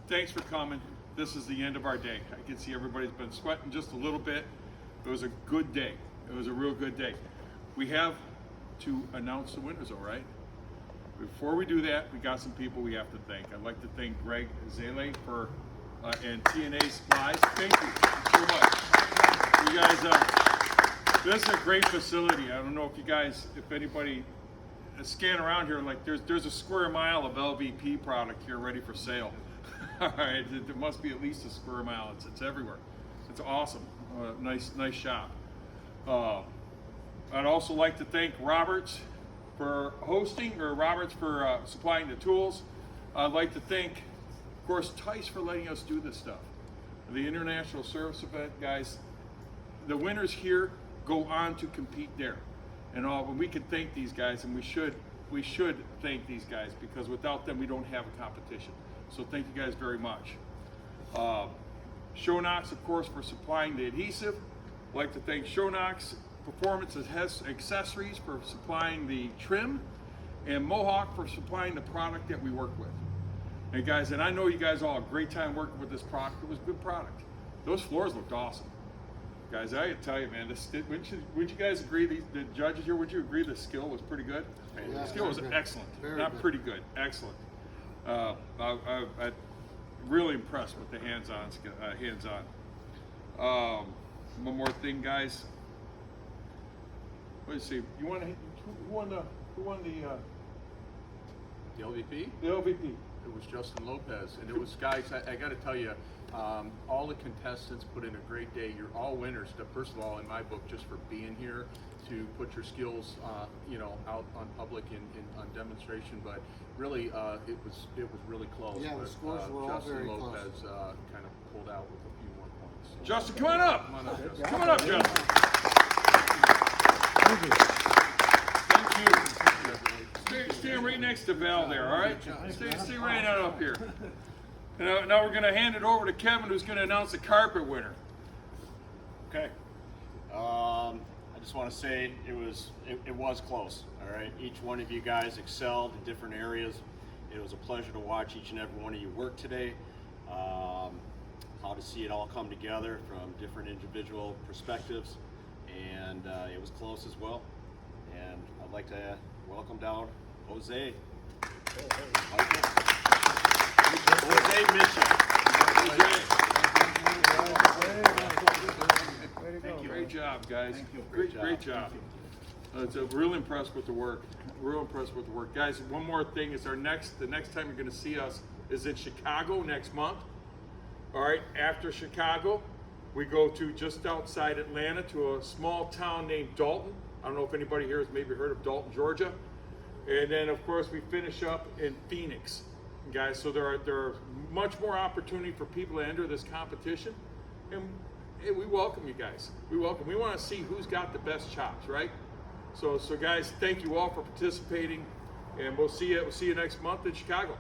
thanks for coming. This is the end of our day. I can see everybody's been sweating just a little bit. It was a good day. It was a real good day. We have to announce the winners, all right? Before we do that, we got some people we have to thank. I'd like to thank Greg Zale for and TNA Supplies. Thank you so much. You guys, this is a great facility. I don't know if you guys, if anybody scan around here, like there's a square mile of LVP product here ready for sale. All right, there must be at least a square mile. It's everywhere. It's awesome. Nice shop. I'd also like to thank Roberts for hosting, or Roberts for supplying the tools. I'd like to thank, of course, Tice for letting us do this stuff. The International Service Event, guys, the winners here go on to compete there. And we can thank these guys, and we should thank these guys, because without them we don't have a competition. So thank you guys very much. Shonox, of course, for supplying the adhesive. I'd like to thank Shonox Performance Accessories for supplying the trim, and Mohawk for supplying the product that we work with. And guys, and I know you guys all had a great time working with this product. It was a good product. Those floors looked awesome. Guys, I gotta tell you, man, wouldn't you guys agree, the judges here, would you agree the skill was pretty good? Yeah, The skill was excellent. Not good. pretty good, excellent. I'm really impressed with the hands-on. One more thing, guys. Let's see. Who won the LVP? The LVP. It was Justin Lopez, and it was, guys, I got to tell you, all the contestants put in a great day. You're all winners. First of all, in my book, just for being here to put your skills, out on public on demonstration. But really, it was really close. Yeah, but, the scores were all Justin very Lopez close. kind of pulled out with a few more points. So. Justin, come on up. Come on up, Justin. Come on up, Justin. Thank you. Thank you. Stay right next to Val there, all right? Stay right on up here. Now we're going to hand it over to Kevin, who's going to announce the carpet winner. Okay. I just want to say it was close. All right. Each one of you guys excelled in different areas. It was a pleasure to watch each and every one of you work today. How to see it all come together from different individual perspectives, and it was close as well. And I'd like to welcome down Jose. Jose Mitchell. Great job, guys. Great job. Real impressed with the work. Real impressed with the work, guys. One more thing is the next time you're going to see us is in Chicago next month. All right. After Chicago, we go to just outside Atlanta to a small town named Dalton. I don't know if anybody here has maybe heard of Dalton, Georgia. And then, of course, we finish up in Phoenix, guys. So there are much more opportunity for people to enter this competition, and we welcome you guys. We want to see who's got the best chops, right? So guys, thank you all for participating, and we'll see you next month in Chicago.